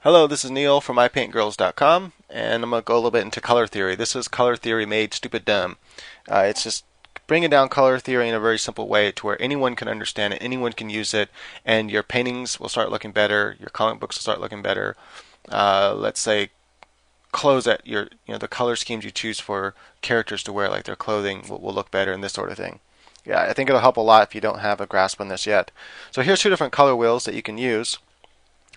Hello, this is Neil from iPaintGirls.com, and I'm going to go a little bit into color theory. This is color theory made stupid dumb. It's just bringing down color theory in a very simple way to where anyone can understand it, anyone can use it, and your paintings will start looking better, your comic books will start looking better. Let's say clothes that the color schemes you choose for characters to wear, like their clothing, will look better and this sort of thing. Yeah, I think it'll help a lot if you don't have a grasp on this yet. So here's two different color wheels that you can use.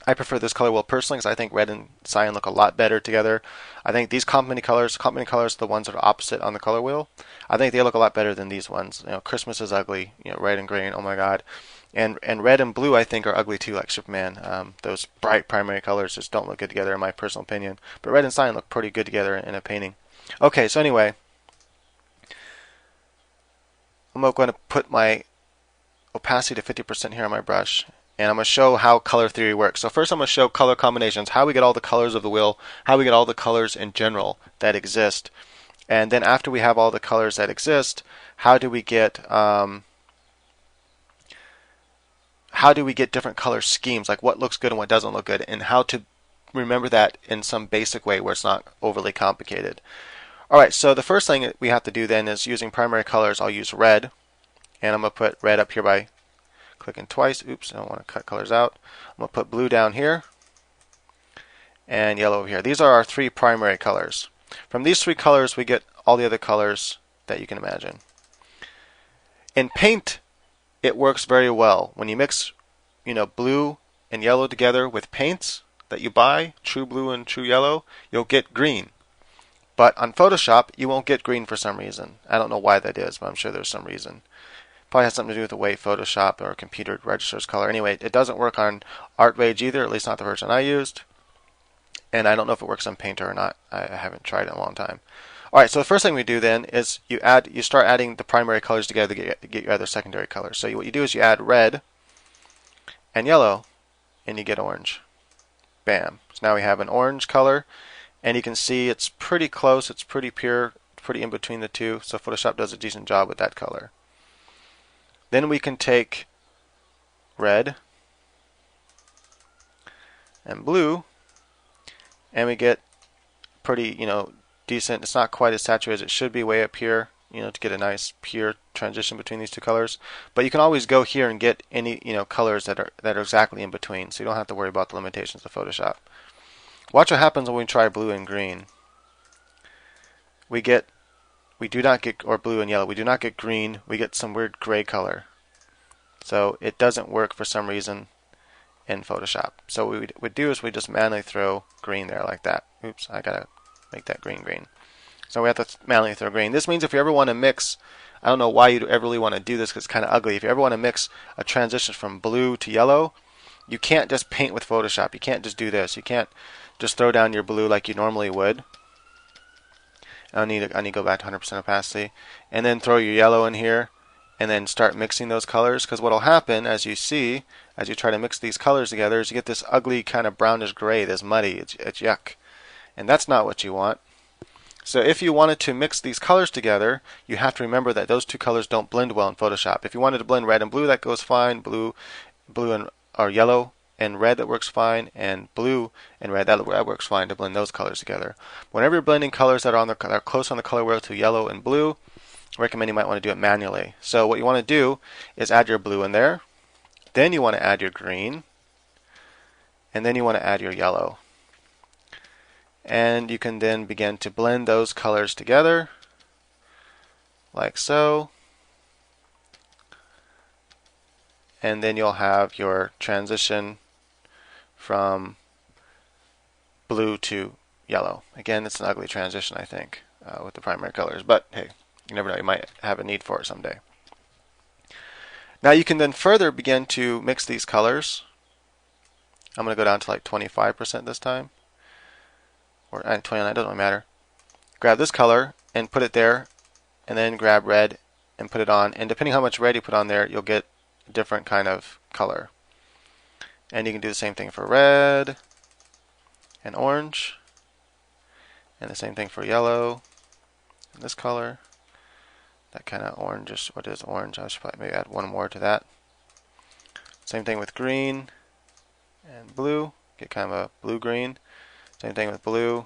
I prefer this color wheel personally because I think red and cyan look a lot better together. I think these complementing colors are the ones that are opposite on the color wheel. I think they look a lot better than these ones. Christmas is ugly. Red and green. Oh my God. And red and blue I think are ugly too, like Superman. Those bright primary colors just don't look good together in my personal opinion. But red and cyan look pretty good together in a painting. Okay, so anyway, I'm going to put my opacity to 50% here on my brush, and I'm going to show how color theory works. So first I'm going to show color combinations, how we get all the colors of the wheel, how we get all the colors in general that exist. And then after we have all the colors that exist, how do we get different color schemes, like what looks good and what doesn't look good, and how to remember that in some basic way where it's not overly complicated. Alright, so the first thing that we have to do then is using primary colors. I'll use red, and I'm going to put red up here by clicking twice. Oops, I don't want to cut colors out. I'm going to put blue down here and yellow over here. These are our three primary colors. From these three colors we get all the other colors that you can imagine. In paint it works very well. When you mix blue and yellow together with paints that you buy, true blue and true yellow, you'll get green. But on Photoshop you won't get green for some reason. I don't know why that is, but I'm sure there's some reason. Probably has something to do with the way Photoshop or a computer registers color. Anyway, it doesn't work on ArtRage either, at least not the version I used. And I don't know if it works on Painter or not. I haven't tried it in a long time. Alright, so the first thing we do then is you start adding the primary colors together to get your other secondary colors. So what you do is you add red and yellow, and you get orange. Bam. So now we have an orange color, and you can see it's pretty close, it's pretty pure, pretty in between the two, so Photoshop does a decent job with that color. Then we can take red and blue, and we get pretty, decent. It's not quite as saturated as it should be way up here, to get a nice pure transition between these two colors. But you can always go here and get any, colors that are exactly in between, so you don't have to worry about the limitations of Photoshop. Watch what happens when we try blue and green. We do not get, or blue and yellow, we do not get green, we get some weird gray color. So it doesn't work for some reason in Photoshop. So what we would do is we just manually throw green there like that. Oops, I gotta make that green. So we have to manually throw green. This means if you ever want to mix, I don't know why you'd ever really want to do this because it's kind of ugly. If you ever want to mix a transition from blue to yellow, you can't just paint with Photoshop. You can't just do this. You can't just throw down your blue like you normally would. I need to go back to 100% opacity, and then throw your yellow in here, and then start mixing those colors. Because what will happen, as you see, as you try to mix these colors together, is you get this ugly kind of brownish gray, this muddy. It's yuck, and that's not what you want. So if you wanted to mix these colors together, you have to remember that those two colors don't blend well in Photoshop. If you wanted to blend red and blue, that goes fine. Blue and or yellow and red, that works fine, and blue and red, that works fine to blend those colors together. Whenever you're blending colors that are close on the color wheel to yellow and blue, I recommend you might want to do it manually. So what you want to do is add your blue in there, then you want to add your green, and then you want to add your yellow. And you can then begin to blend those colors together, like so. And then you'll have your transition from blue to yellow. Again, it's an ugly transition, I think, with the primary colors, but hey, you never know, you might have a need for it someday. Now you can then further begin to mix these colors. I'm going to go down to like 25% this time, or 29, it doesn't really matter. Grab this color and put it there, and then grab red and put it on, and depending how much red you put on there, you'll get a different kind of color. And you can do the same thing for red and orange, and the same thing for yellow and this color. That kind of orange, what is orange? I should probably maybe add one more to that. Same thing with green and blue. get kind of a blue-green. Same thing with blue,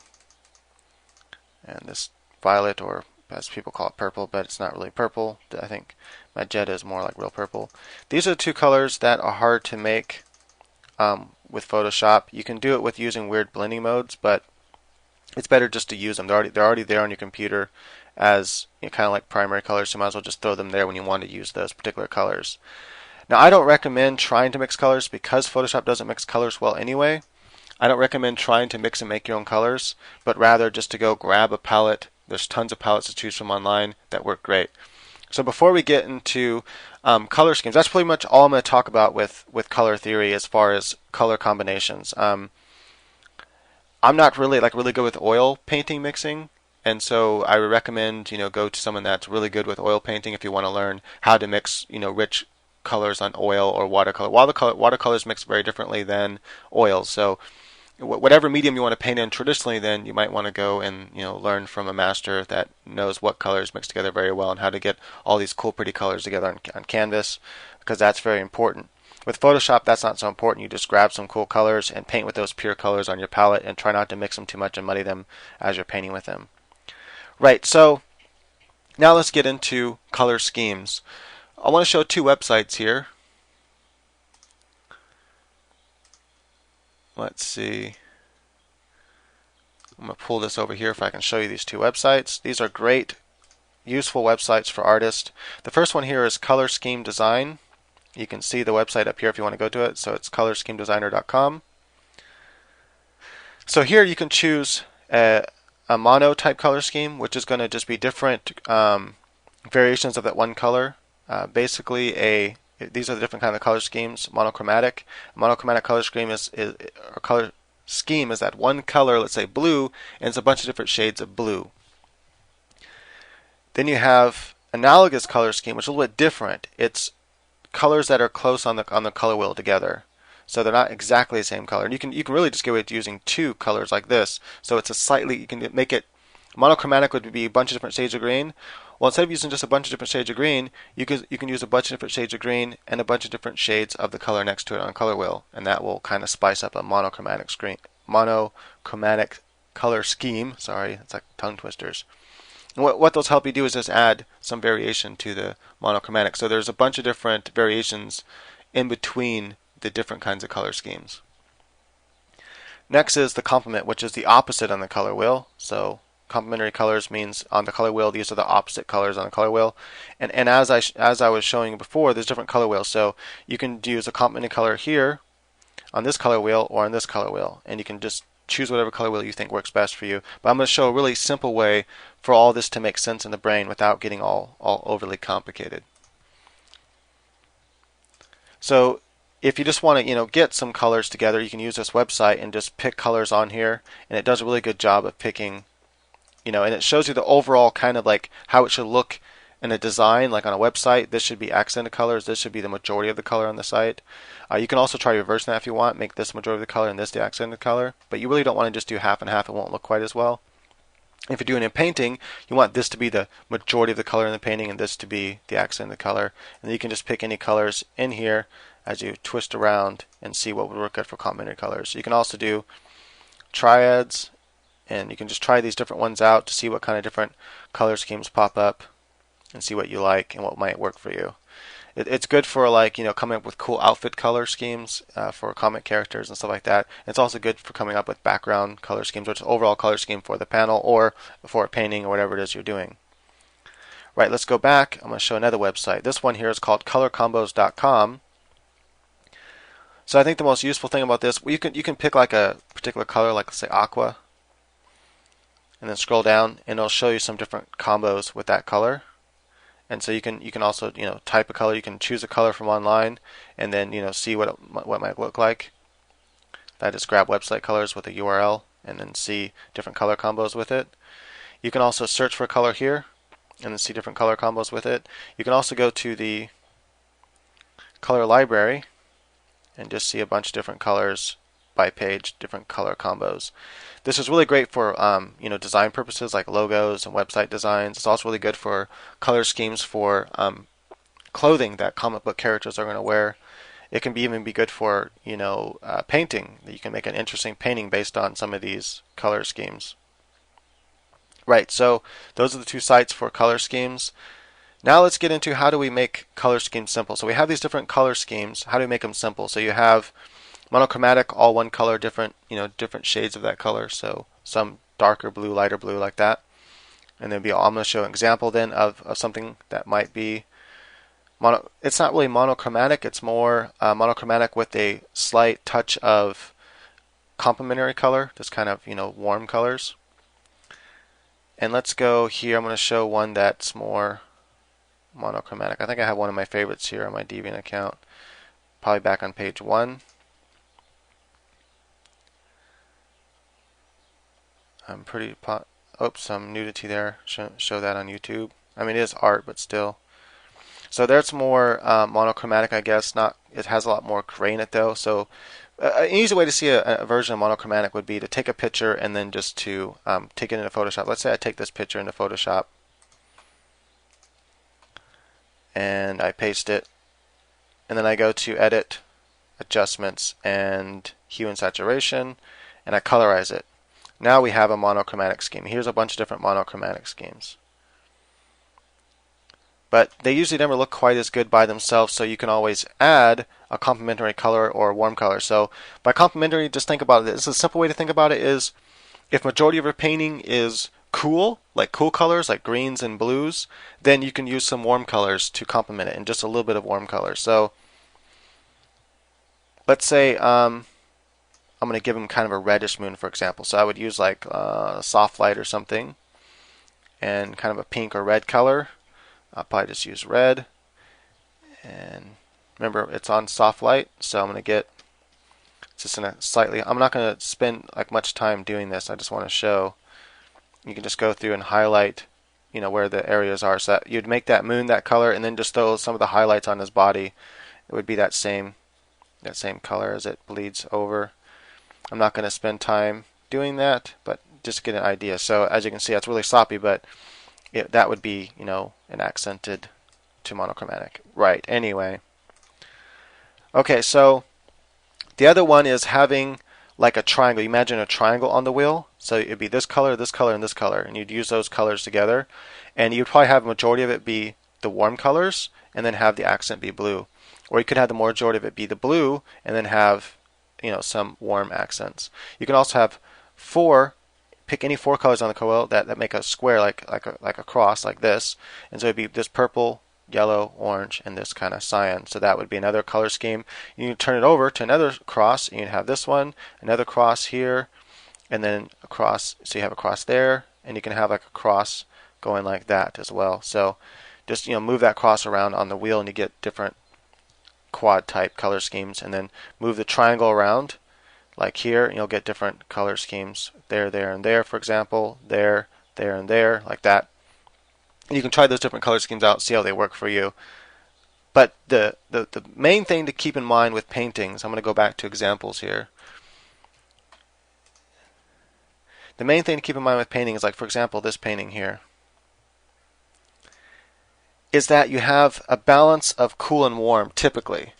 and this violet, or as people call it purple, but it's not really purple. I think magenta is more like real purple. These are the two colors that are hard to make with Photoshop. You can do it with using weird blending modes, but it's better just to use them. They're already there on your computer as kind of like primary colors, so you might as well just throw them there when you want to use those particular colors. Now, I don't recommend trying to mix colors because Photoshop doesn't mix colors well anyway. I don't recommend trying to mix and make your own colors, but rather just to go grab a palette. There's tons of palettes to choose from online that work great. So before we get into color schemes, that's pretty much all I'm going to talk about with color theory as far as color combinations. I'm not really good with oil painting mixing, and so I would recommend go to someone that's really good with oil painting if you want to learn how to mix rich colors on oil or watercolor. Watercolors mix very differently than oils, so whatever medium you want to paint in traditionally, then you might want to go and learn from a master that knows what colors mix together very well and how to get all these cool pretty colors together on canvas, because that's very important. With Photoshop, that's not so important. You just grab some cool colors and paint with those pure colors on your palette, and try not to mix them too much and muddy them as you're painting with them. Right, so now let's get into color schemes. I want to show two websites here. Let's see. I'm going to pull this over here if I can show you these two websites. These are great, useful websites for artists. The first one here is Color Scheme Design. You can see the website up here if you want to go to it. So it's colorschemedesigner.com. So here you can choose a mono type color scheme, which is going to just be different variations of that one color. These are the different kind of color schemes. Monochromatic. A monochromatic color scheme is that one color, let's say blue, and it's a bunch of different shades of blue. Then you have analogous color scheme, which is a little bit different. It's colors that are close on the color wheel together, so they're not exactly the same color. And you can really just get away with using two colors like this. So it's you can make it monochromatic would be a bunch of different shades of green. Well, instead of using just a bunch of different shades of green, you can use a bunch of different shades of green and a bunch of different shades of the color next to it on a color wheel, and that will kind of spice up a monochromatic color scheme. Sorry, it's like tongue twisters. And what those help you do is just add some variation to the monochromatic. So there's a bunch of different variations in between the different kinds of color schemes. Next is the complement, which is the opposite on the color wheel. So complementary colors means on the color wheel, these are the opposite colors on the color wheel. And as I was showing you before, there's different color wheels. So you can use a complementary color here on this color wheel or on this color wheel, and you can just choose whatever color wheel you think works best for you. But I'm going to show a really simple way for all this to make sense in the brain without getting all overly complicated. So if you just want to get some colors together, you can use this website and just pick colors on here, and it does a really good job of picking, and it shows you the overall kind of like how it should look in a design, like on a website. This should be accented colors. This should be the majority of the color on the site. You can also try reversing that if you want. Make this majority of the color and this the accented color. But you really don't want to just do half and half. It won't look quite as well. If you're doing a painting, you want this to be the majority of the color in the painting and this to be the accented color. And then you can just pick any colors in here as you twist around and see what would work good for complementary colors. You can also do triads, and you can just try these different ones out to see what kind of different color schemes pop up and see what you like and what might work for you. It's good for coming up with cool outfit color schemes for comic characters and stuff like that. It's also good for coming up with background color schemes, which is overall color scheme for the panel or for a painting or whatever it is you're doing. Right, let's go back. I'm going to show another website. This one here is called colorcombos.com. So I think the most useful thing about this, you can pick like a particular color, like let's say aqua, and then scroll down, and it'll show you some different combos with that color. And so you can also type a color. You can choose a color from online, and then see what it might look like. I just grab website colors with a URL, and then see different color combos with it. You can also search for a color here, and then see different color combos with it. You can also go to the color library, and just see a bunch of different colors by page, different color combos. This is really great for design purposes like logos and website designs. It's also really good for color schemes for clothing that comic book characters are going to wear. It can even be good for, painting. You can make an interesting painting based on some of these color schemes. Right, so those are the two sites for color schemes. Now let's get into how do we make color schemes simple. So we have these different color schemes. How do we make them simple? So you have monochromatic, all one color, different shades of that color. So some darker blue, lighter blue, like that. And then I'm going to show an example then of something that might be it's not really monochromatic. It's more monochromatic with a slight touch of complementary color, just kind of warm colors. And let's go here. I'm going to show one that's more monochromatic. I think I have one of my favorites here on my Deviant account, probably back on page 1. Some nudity there. Show that on YouTube. I mean, it is art, but still. So there's more monochromatic, I guess. It has a lot more gray in it though. So an easy way to see a version of monochromatic would be to take a picture and then just to take it into Photoshop. Let's say I take this picture into Photoshop and I paste it, and then I go to Edit, Adjustments, and Hue and Saturation, and I colorize it. Now we have a monochromatic scheme. Here's a bunch of different monochromatic schemes. But they usually never look quite as good by themselves, so you can always add a complementary color or a warm color. So by complementary, just think about it. This is a simple way to think about it is if majority of your painting is cool, like cool colors like greens and blues, then you can use some warm colors to complement it and just a little bit of warm colors. So let's say I'm going to give them kind of a reddish moon, for example. So I would use like soft light or something and kind of a pink or red color. I'll probably just use red. And remember, it's on soft light, so I'm going to get just in a slightly. I'm not going to spend like much time doing this. I just want to show. You can just go through and highlight, where the areas are. So that you'd make that moon that color, and then just throw some of the highlights on his body. It would be that same color as it bleeds over. I'm not going to spend time doing that, but just get an idea. So as you can see, it's really sloppy, but that would be, an accented to monochromatic. Right, anyway. Okay, so the other one is having like a triangle. You imagine a triangle on the wheel. So it'd be this color, and this color, and you'd use those colors together. And you'd probably have a majority of it be the warm colors, and then have the accent be blue. Or you could have the majority of it be the blue, and then have, some warm accents. You can also have pick any 4 colors on the wheel that make a square like a cross like this, and so it'd be this purple, yellow, orange, and this kind of cyan. So that would be another color scheme. You can turn it over to another cross, and you'd have this one, another cross here, and then a cross. So you have a cross there, and you can have like a cross going like that as well. So just move that cross around on the wheel, and you get different quad type color schemes, and then move the triangle around like here, and you'll get different color schemes there, and there, for example, there, and there, like that. And you can try those different color schemes out, see how they work for you. But the main thing to keep in mind with paintings, I'm going to go back to examples here. The main thing to keep in mind with painting is, like, for example, this painting here, is that you have a balance of cool and warm typically.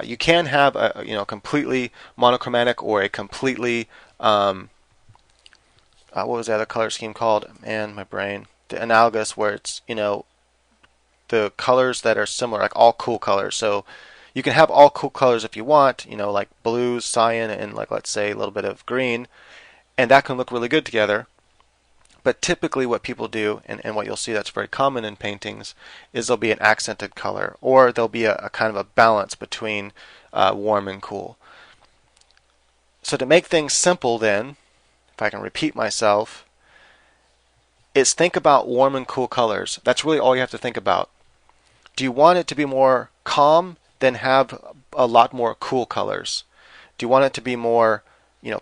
You can have a completely monochromatic or a completely what was the other color scheme called? Man, my brain. The analogous, where it's the colors that are similar, like all cool colors. So you can have all cool colors if you want, like blues, cyan, and like let's say a little bit of green, and that can look really good together. But typically what people do, and what you'll see that's very common in paintings, is there'll be an accented color, or there'll be a kind of a balance between warm and cool. So to make things simple then, if I can repeat myself, is think about warm and cool colors. That's really all you have to think about. Do you want it to be more calm? Then have a lot more cool colors. Do you want it to be more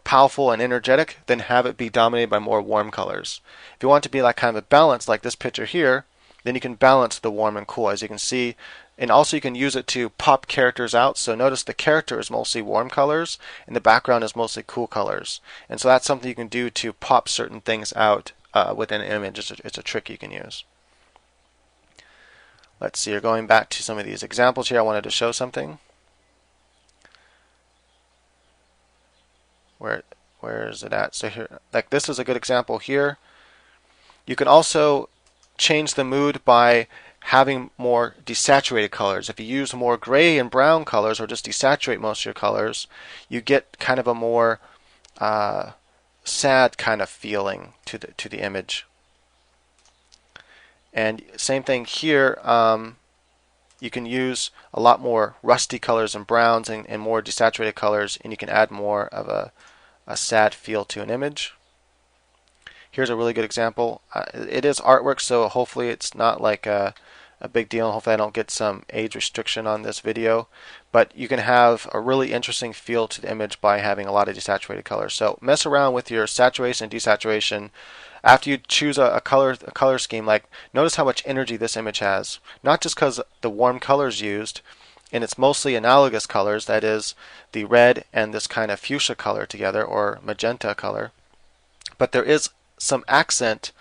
powerful and energetic? Then have it be dominated by more warm colors. If you want it to be like kind of a balance, like this picture here, then you can balance the warm and cool, as you can see. And also you can use it to pop characters out. So notice the character is mostly warm colors, and the background is mostly cool colors. And so that's something you can do to pop certain things out within an image. It's a trick you can use. Let's see, you're going back to some of these examples here. I wanted to show something. where is it at? So here, like this is a good example here. You can also change the mood by having more desaturated colors. If you use more gray and brown colors or just desaturate most of your colors, you get kind of a more sad kind of feeling to the image. And same thing here. You can use a lot more rusty colors and browns and more desaturated colors, and you can add more of a sad feel to an image. Here's a really good example. It is artwork, so hopefully it's not like a big deal. Hopefully I don't get some age restriction on this video. But you can have a really interesting feel to the image by having a lot of desaturated colors. So mess around with your saturation and desaturation. After you choose a color scheme, like notice how much energy this image has. Not just because the warm colors used, and it's mostly analogous colors, that is the red and this kind of fuchsia color together, or magenta color, but there is some accent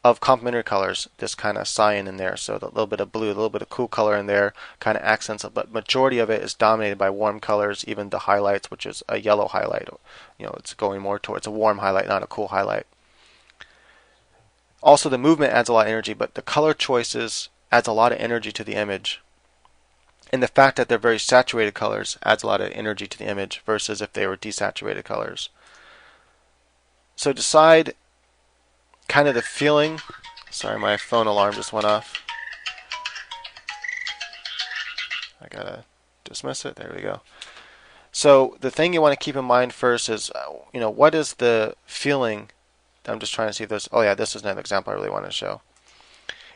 of complementary colors, this kind of cyan in there, so a little bit of blue, a little bit of cool color in there, kind of accents, but majority of it is dominated by warm colors, even the highlights, which is a yellow highlight. It's going more towards a warm highlight, not a cool highlight. Also, the movement adds a lot of energy, but the color choices adds a lot of energy to the image. And the fact that they're very saturated colors adds a lot of energy to the image versus if they were desaturated colors. So decide kind of the feeling. Sorry, my phone alarm just went off. I gotta dismiss it. There we go. So the thing you want to keep in mind first is, what is the feeling? I'm just trying to see if there's, oh yeah, this is another example I really want to show.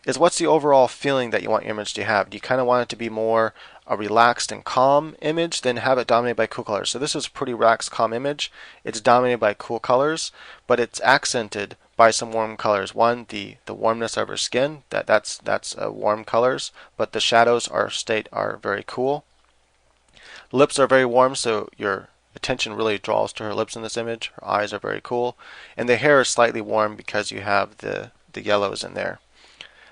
Is what's the overall feeling that you want your image to have? Do you kind of want it to be more a relaxed and calm image, then have it dominated by cool colors? So this is a pretty relaxed, calm image. It's dominated by cool colors, but it's accented by some warm colors. One, the warmness of her skin, that's warm colors, but the shadows are very cool. Lips are very warm, so your attention really draws to her lips in this image. Her eyes are very cool, and the hair is slightly warm because you have the yellows in there.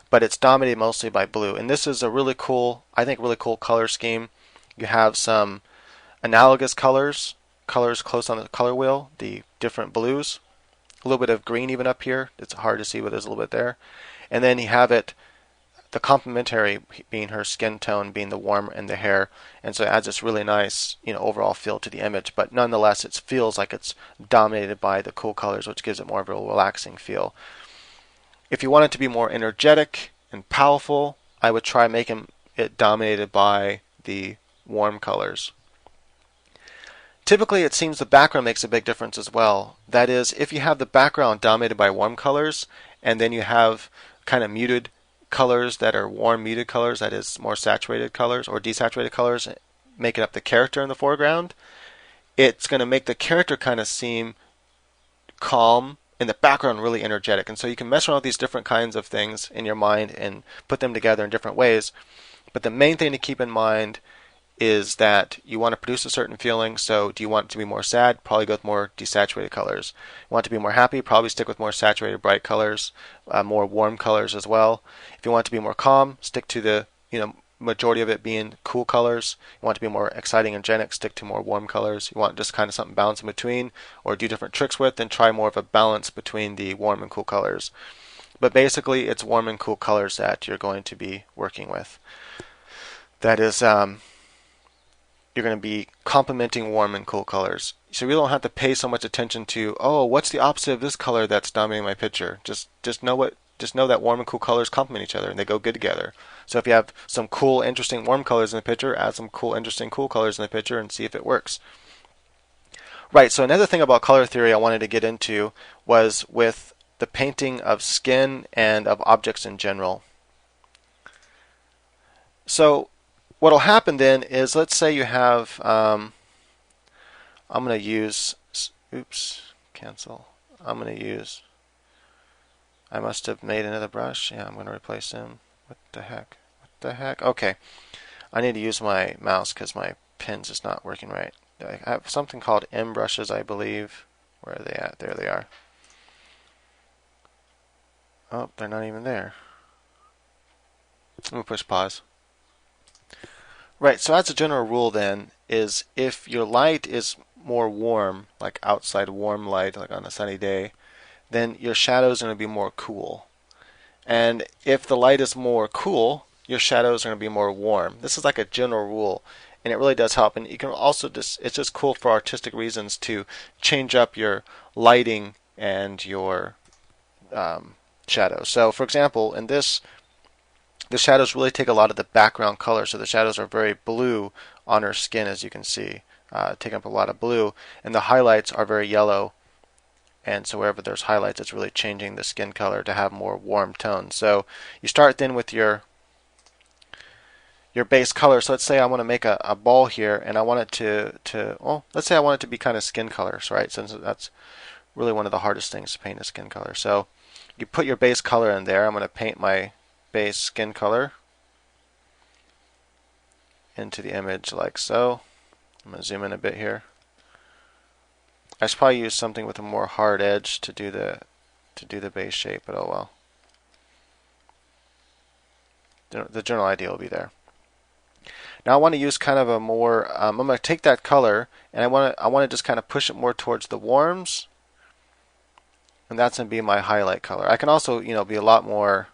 But it's dominated mostly by blue, and this is a really cool, I think, really cool color scheme. You have some analogous colors close on the color wheel, the different blues, a little bit of green even up here. It's hard to see, but there's a little bit there. And then you have the complementary being her skin tone, being the warm and the hair, and so it adds this really nice, overall feel to the image. But nonetheless, it feels like it's dominated by the cool colors, which gives it more of a relaxing feel. If you want it to be more energetic and powerful, I would try making it dominated by the warm colors. Typically, it seems the background makes a big difference as well. That is, if you have the background dominated by warm colors, and then you have kind of muted colors that are warm muted colors, that is more saturated colors or desaturated colors, making up the character in the foreground, it's going to make the character kind of seem calm and the background really energetic. And so you can mess around with these different kinds of things in your mind and put them together in different ways. But the main thing to keep in mind is that you want to produce a certain feeling. So do you want it to be more sad? Probably go with more desaturated colors. You want it to be more happy? Probably stick with more saturated bright colors, more warm colors as well. If you want it to be more calm, stick to the majority of it being cool colors. You want it to be more exciting and energetic, stick to more warm colors. You want just kind of something balanced in between, or do different tricks with and try more of a balance between the warm and cool colors. But basically, it's warm and cool colors that you're going to be working with. That is, you're going to be complementing warm and cool colors. So you don't have to pay so much attention to, what's the opposite of this color that's dominating my picture. Just know that warm and cool colors complement each other and they go good together. So if you have some cool, interesting warm colors in the picture, add some cool, interesting cool colors in the picture and see if it works. Right, so another thing about color theory I wanted to get into was with the painting of skin and of objects in general. So what will happen then is, let's say you have, I'm going to use, cancel. I must have made another brush. Yeah, I'm going to replace him. What the heck? Okay. I need to use my mouse because my pen's just not working right. I have something called M brushes, I believe. Where are they at? There they are. Oh, they're not even there. Let me push pause. Right, so as a general rule then, is if your light is more warm, like outside warm light, like on a sunny day, then your shadows are going to be more cool. And if the light is more cool, your shadows are going to be more warm. This is like a general rule, and it really does help. And you can also it's just cool for artistic reasons to change up your lighting and your shadows. So, for example, in this, the shadows really take a lot of the background color. So the shadows are very blue on her skin, as you can see, taking up a lot of blue, and the highlights are very yellow. And so wherever there's highlights, it's really changing the skin color to have more warm tones. So you start then with your base color. So let's say I want to make a ball here, and I want it well, let's say I want it to be kind of skin colors, right? Since that's really one of the hardest things to paint is skin color. So you put your base color in there. I'm going to paint my base skin color into the image like so. I'm going to zoom in a bit here. I should probably use something with a more hard edge to do the base shape, but oh well. The general idea will be there. Now I want to use kind of a more. I'm going to take that color and I want to just kind of push it more towards the warms, and that's going to be my highlight color. I can also be a lot more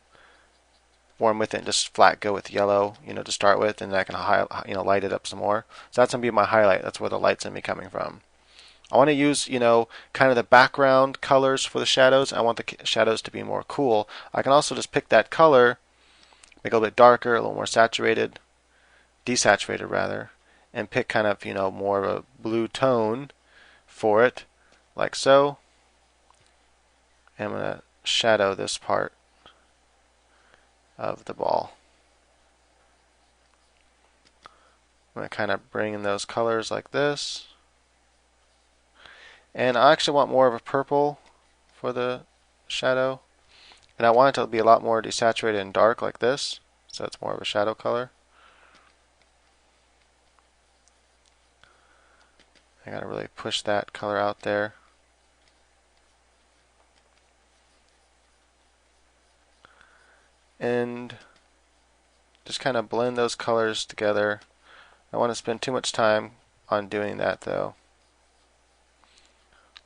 warm with it and just flat go with yellow to start with, and then I can light it up some more. So that's going to be my highlight. That's where the light's going to be coming from. I want to use kind of the background colors for the shadows. I want the shadows to be more cool. I can also just pick that color, make it a little bit darker, a little more saturated, desaturated rather, and pick kind of more of a blue tone for it, like so. And I'm going to shadow this part of the ball. I'm going to kind of bring in those colors like this. And I actually want more of a purple for the shadow. And I want it to be a lot more desaturated and dark like this. So it's more of a shadow color. I gotta really push that color out there. And just kind of blend those colors together. I don't want to spend too much time on doing that though.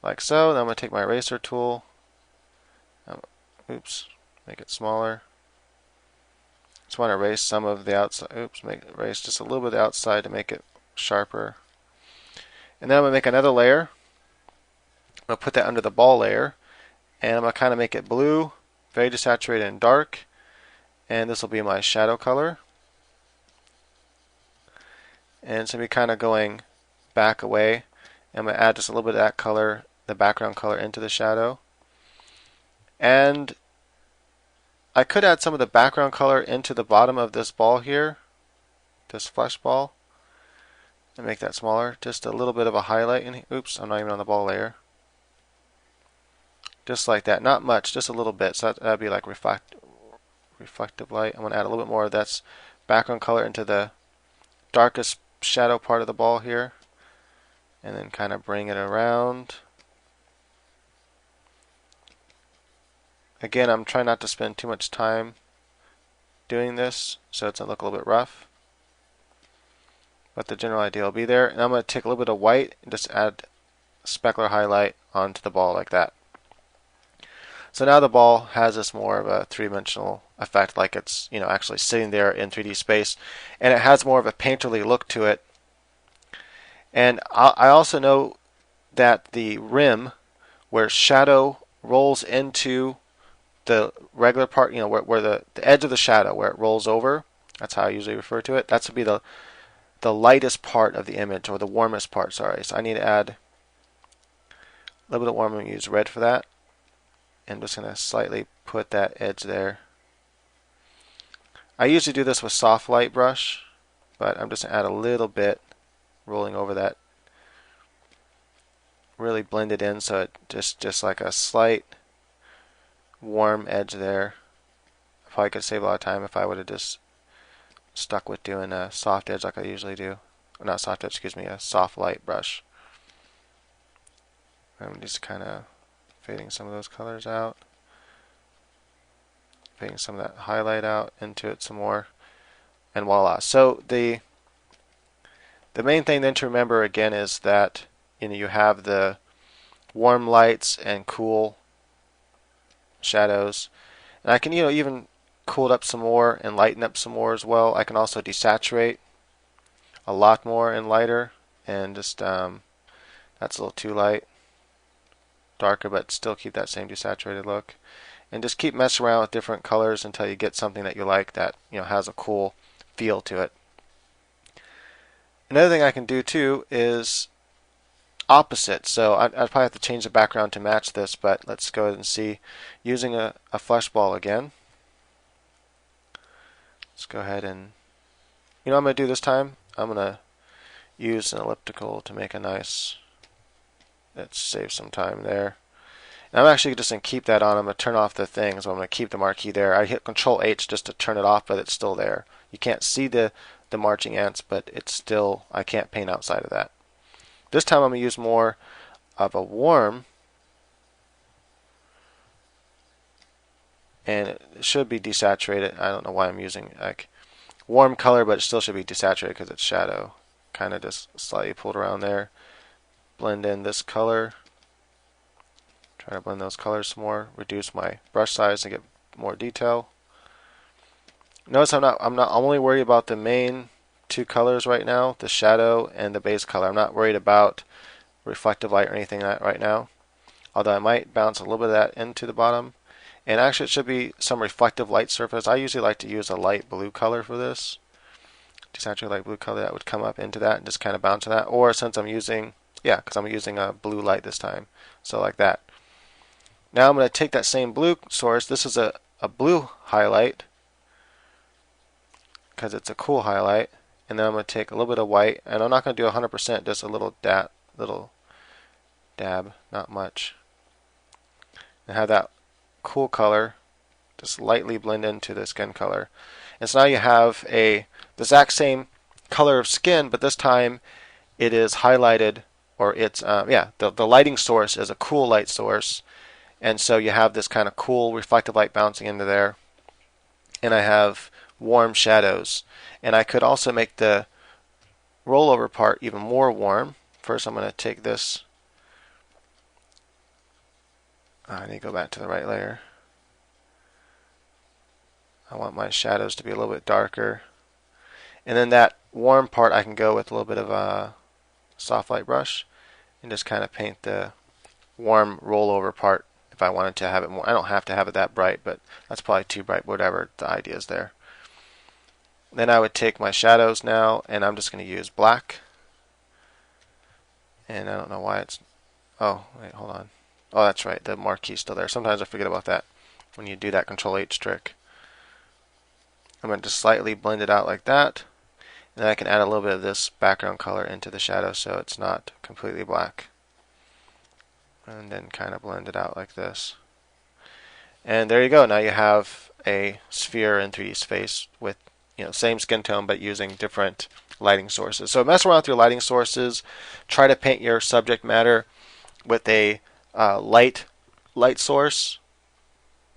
Like so. Then I'm going to take my eraser tool. Oops, make it smaller. Just want to erase some of the outside. Oops, erase just a little bit of the outside to make it sharper. And then I'm going to make another layer. I'm going to put that under the ball layer. And I'm going to kind of make it blue, very desaturated and dark. And this will be my shadow color. And it's going to be kind of going back away. I'm going to add just a little bit of that color, the background color, into the shadow. And I could add some of the background color into the bottom of this ball here, this flesh ball, and make that smaller. Just a little bit of a highlight in here. Oops, I'm not even on the ball layer. Just like that. Not much, just a little bit. So that'd be like reflective light. I'm going to add a little bit more of that background color into the darkest shadow part of the ball here. And then kind of bring it around. Again, I'm trying not to spend too much time doing this, so it's going to look a little bit rough. But the general idea will be there. And I'm going to take a little bit of white and just add specular highlight onto the ball like that. So now the ball has this more of a three-dimensional effect, like it's actually sitting there in 3D space, and it has more of a painterly look to it. And I also know that the rim, where shadow rolls into the regular part, where the edge of the shadow, where it rolls over, that's how I usually refer to it. That's to be the lightest part of the image, or the warmest part, sorry. So I need to add a little bit of warm. I'm going to use red for that. And I'm just going to slightly put that edge there. I usually do this with soft light brush, but I'm just going to add a little bit, rolling over that. Really blend it in so it just like a slight warm edge there. I probably could save a lot of time if I would have just stuck with doing a soft edge like I usually do. Or not soft edge, excuse me, a soft light brush. I'm just kind of fading some of those colors out. Fading some of that highlight out into it some more. And voila. So the main thing then to remember again is that you have the warm lights and cool shadows. And I can even cool it up some more and lighten up some more as well. I can also desaturate a lot more and lighter, and just that's a little too light, darker, but still keep that same desaturated look. And just keep messing around with different colors until you get something that you like that has a cool feel to it. Another thing I can do too is opposite. So I'd probably have to change the background to match this, but let's go ahead and see. Using a flesh ball again. Let's go ahead and, what I'm going to do this time? I'm going to use an elliptical to make a nice, let's save some time there. And I'm actually just going to keep that on. I'm going to turn off the thing, so I'm going to keep the marquee there. I hit Control H just to turn it off, but it's still there. You can't see the marching ants, but it's still, I can't paint outside of that. This time I'm going to use more of a warm, and it should be desaturated. I don't know why I'm using like warm color, but it still should be desaturated because it's shadow. Kind of just slightly pulled around there. Blend in this color. Try to blend those colors some more. Reduce my brush size to get more detail. Notice I'm only worried about the main two colors right now, the shadow and the base color. I'm not worried about reflective light or anything like that right now. Although I might bounce a little bit of that into the bottom. And actually it should be some reflective light surface. I usually like to use a light blue color for this. Desaturated light blue color that would come up into that and just kind of bounce to that. Or since I'm using, because I'm using a blue light this time. So like that. Now I'm going to take that same blue source. This is a blue highlight because it's a cool highlight. And then I'm going to take a little bit of white, and I'm not going to do 100%, just a little dab, not much. And have that cool color just lightly blend into the skin color. And so now you have the exact same color of skin, but this time it is highlighted, or it's, the lighting source is a cool light source. And so you have this kind of cool reflective light bouncing into there. And I have warm shadows. And I could also make the rollover part even more warm. First I'm going to take this. I need to go back to the right layer. I want my shadows to be a little bit darker. And then that warm part I can go with a little bit of a soft light brush and just kind of paint the warm rollover part if I wanted to have it more. I don't have to have it that bright, but that's probably too bright, whatever the idea is there. Then I would take my shadows now, and I'm just going to use black. And I don't know why it's, oh, wait, hold on. Oh, that's right, the marquee's still there. Sometimes I forget about that when you do that Control H trick. I'm going to just slightly blend it out like that. And then I can add a little bit of this background color into the shadow so it's not completely black. And then kind of blend it out like this. And there you go. Now you have a sphere in 3D space with same skin tone but using different lighting sources. So mess around with your lighting sources. Try to paint your subject matter with a light source.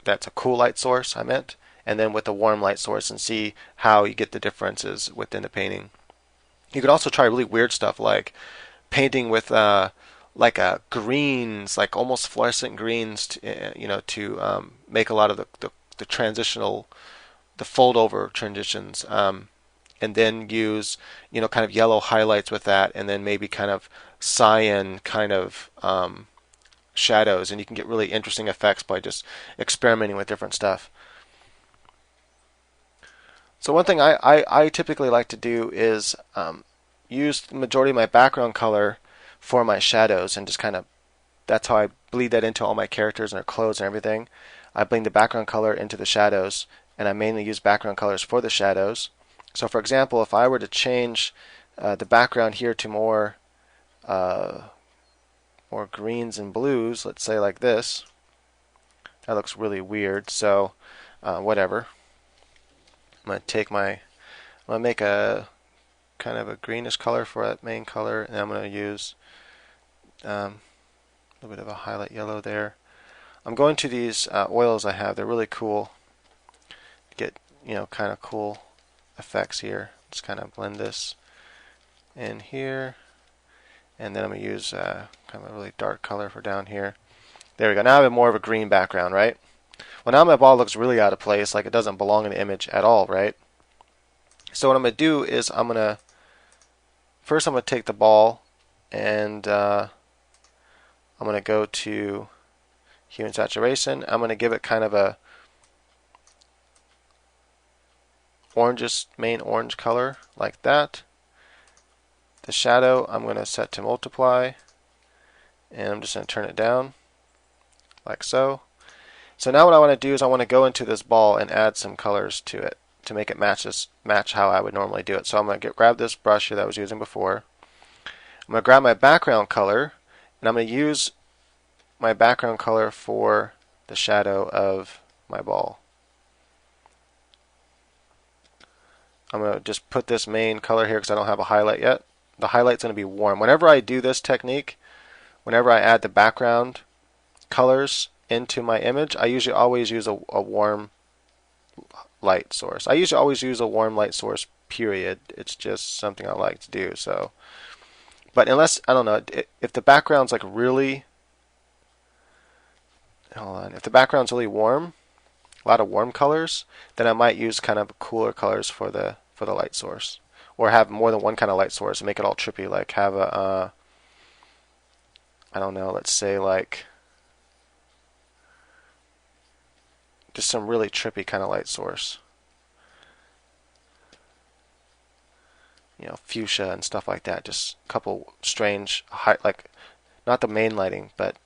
That's a cool light source, I meant. And then with a warm light source, and see how you get the differences within the painting. You could also try really weird stuff like painting with like greens, like almost fluorescent greens, to make a lot of the transitional, the fold over transitions, and then use kind of yellow highlights with that, and then maybe kind of cyan kind of shadows, and you can get really interesting effects by just experimenting with different stuff. So one thing I typically like to do is use the majority of my background color for my shadows, and just kind of, that's how I bleed that into all my characters and their clothes and everything. I bring the background color into the shadows, and I mainly use background colors for the shadows. So for example, if I were to change the background here to more greens and blues, let's say like this, that looks really weird, so whatever. I'm going to make a kind of a greenish color for that main color, and I'm going to use a little bit of a highlight yellow there. I'm going to these oils I have. They're really cool. Get kind of cool effects here. Just kind of blend this in here, And then I'm going to use kind of a really dark color for down here. There we go. Now I have more of a green background, right? Well, now my ball looks really out of place, like it doesn't belong in the image at all, right? So what I'm going to do is first I'm going to take the ball and I'm going to go to hue and saturation. I'm going to give it kind of a main orange color like that. The shadow I'm going to set to multiply, and I'm just going to turn it down like so. So now what I want to do is I want to go into this ball and add some colors to it to make it match how I would normally do it. So I'm going to grab this brush here that I was using before. I'm going to grab my background color, and I'm going to use my background color for the shadow of my ball. I'm going to just put this main color here because I don't have a highlight yet. The highlight's going to be warm. Whenever I do this technique, whenever I add the background colors into my image, I usually always use a warm light source. I usually always use a warm light source, period. It's just something I like to do. So, but unless, I don't know, if the background's like really, if the background's really warm, a lot of warm colors, then I might use kind of cooler colors for the light source, or have more than one kind of light source and make it all trippy. Like have a, I don't know, let's say like just some really trippy kind of light source. You know, fuchsia and stuff like that. Just a couple strange, like not the main lighting, but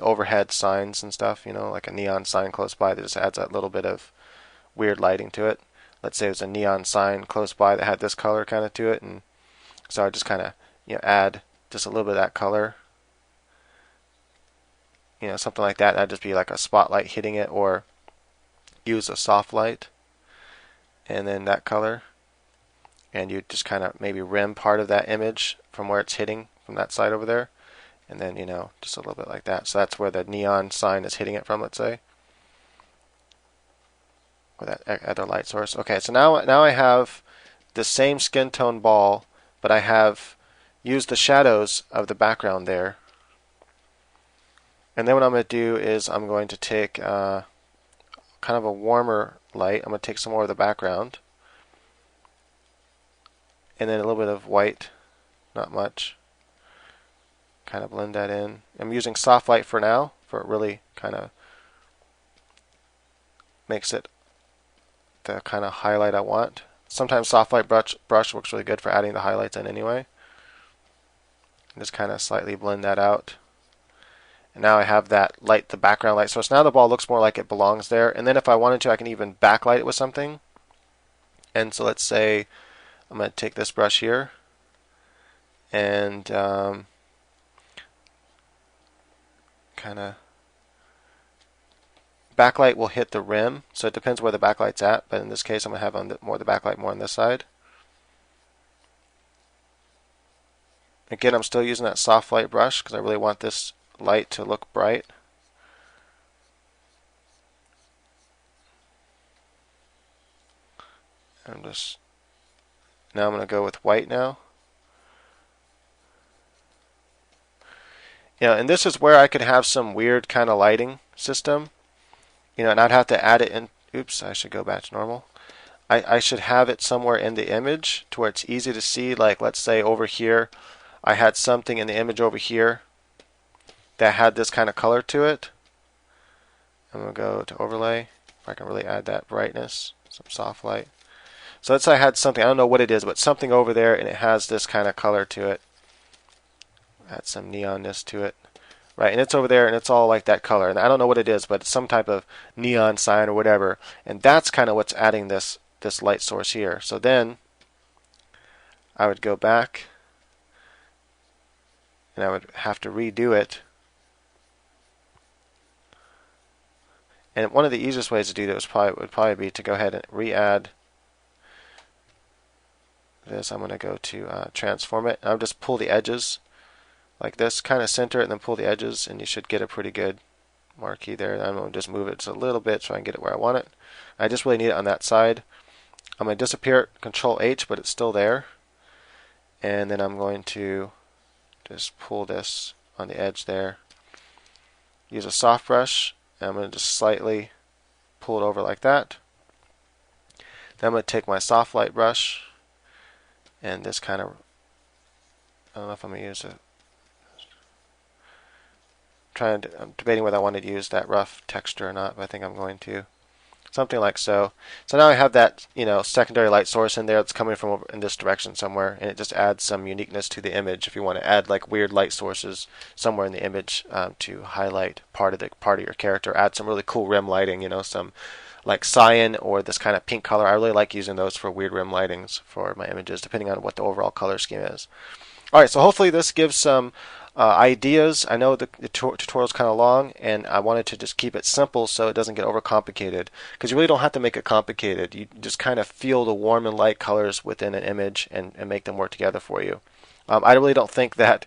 overhead signs and stuff. You know, like a neon sign close by that just adds that little bit of weird lighting to it. Let's say there's a neon sign close by that had this color kind of to it, and so I just kind of add just a little bit of that color. You know, something like that. That'd just be like a spotlight hitting it, or use a soft light and then that color, and you just kind of maybe rim part of that image from where it's hitting from that side over there, and then just a little bit like that. So that's where the neon sign is hitting it from, let's say, or that other light source. Okay, so now I have the same skin tone ball, but I have used the shadows of the background there. And then what I'm going to do is I'm going to take kind of a warmer light. I'm going to take some more of the background, and then a little bit of white, not much. Kind of blend that in. I'm using soft light for now, for it really kind of makes it the kind of highlight I want. Sometimes soft light brush works really good for adding the highlights in anyway. And just kind of slightly blend that out. And now I have that light, the background light source. Now the ball looks more like it belongs there. And then if I wanted to, I can even backlight it with something. And so let's say I'm going to take this brush here, and kind of backlight will hit the rim. So it depends where the backlight's at. But in this case, I'm going to have more of the backlight more on this side. Again, I'm still using that soft light brush because I really want this light to look bright. Now I'm going to go with white now. And this is where I could have some weird kind of lighting system. And I'd have to add it in. Oops, I should go back to normal. I should have it somewhere in the image to where it's easy to see. Like let's say over here, I had something in the image over here that had this kind of color to it. I'm going to go to overlay, if I can really add that brightness, some soft light. So let's say I had something, I don't know what it is, but something over there and it has this kind of color to it. Add some neonness to it. Right, and it's over there and it's all like that color. And I don't know what it is, but it's some type of neon sign or whatever. And that's kind of what's adding this light source here. So then I would go back and I would have to redo it. And one of the easiest ways to do that would probably be to go ahead and re-add this. I'm going to go to transform it. I'll just pull the edges like this, kind of center it and then pull the edges, and you should get a pretty good marquee there. I'm going to just move it just a little bit so I can get it where I want it. I just really need it on that side. I'm going to disappear it, Control H, but it's still there. And then I'm going to just pull this on the edge there. Use a soft brush, and I'm going to just slightly pull it over like that. Then I'm going to take my soft light brush and this kind of, I don't know if I'm going to use it. I'm debating whether I want to use that rough texture or not, but I think I'm going to. Something like so. So now I have that, secondary light source in there that's coming from in this direction somewhere, and it just adds some uniqueness to the image. If you want to add like weird light sources somewhere in the image to highlight part of your character, add some really cool rim lighting, some like cyan or this kind of pink color. I really like using those for weird rim lightings for my images, depending on what the overall color scheme is. All right, so hopefully this gives some ideas. I know the tutorial is kind of long, and I wanted to just keep it simple so it doesn't get overcomplicated, because you really don't have to make it complicated. You just kind of feel the warm and light colors within an image and make them work together for you. I really don't think that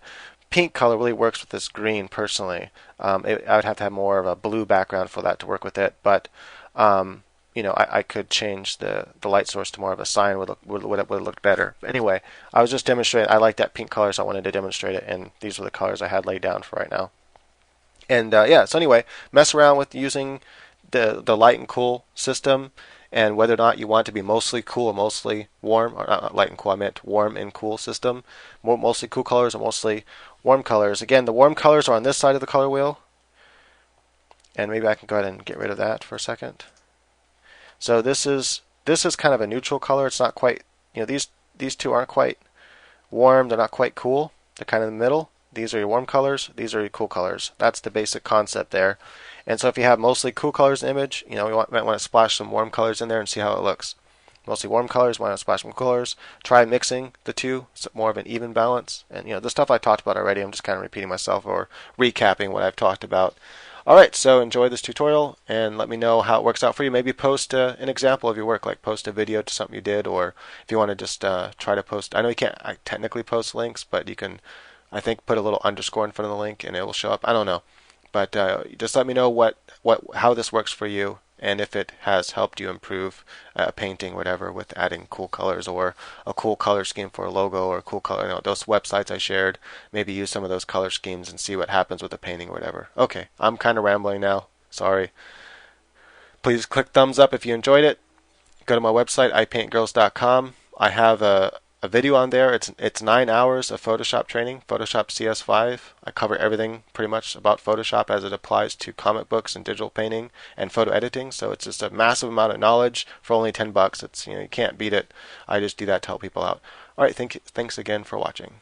pink color really works with this green personally. I would have to have more of a blue background for that to work with it, but I could change the light source to more of a cyan would look better. But anyway, I was just demonstrating. I like that pink color, so I wanted to demonstrate it, and these were the colors I had laid down for right now. And so anyway, mess around with using the light and cool system, and whether or not you want to be mostly cool or mostly warm, or not light and cool, I meant warm and cool system, mostly cool colors or mostly warm colors. Again, the warm colors are on this side of the color wheel, and maybe I can go ahead and get rid of that for a second. So this is kind of a neutral color. It's not quite, these two aren't quite warm. They're not quite cool. They're kind of in the middle. These are your warm colors. These are your cool colors. That's the basic concept there. And so if you have mostly cool colors in the image, we might want to splash some warm colors in there and see how it looks. Mostly warm colors, want to splash some colors. Try mixing the two, so more of an even balance. And the stuff I talked about already, I'm just kind of repeating myself or recapping what I've talked about. Alright, so enjoy this tutorial and let me know how it works out for you. Maybe post an example of your work, like post a video to something you did, or if you want to just try to post. I know you can't technically post links, but you can, I think, put a little underscore in front of the link and it will show up. I don't know. But just let me know how this works for you, and if it has helped you improve a painting, whatever, with adding cool colors or a cool color scheme for a logo or a cool color. Those websites I shared, maybe use some of those color schemes and see what happens with the painting or whatever. Okay, I'm kind of rambling now. Sorry. Please click thumbs up if you enjoyed it. Go to my website, ipaintgirls.com. I have a video on there. It's 9 hours of Photoshop training, Photoshop CS5. I cover everything pretty much about Photoshop as it applies to comic books and digital painting and photo editing. So it's just a massive amount of knowledge for only $10. It's you can't beat it. I just do that to help people out. All right, thanks again for watching.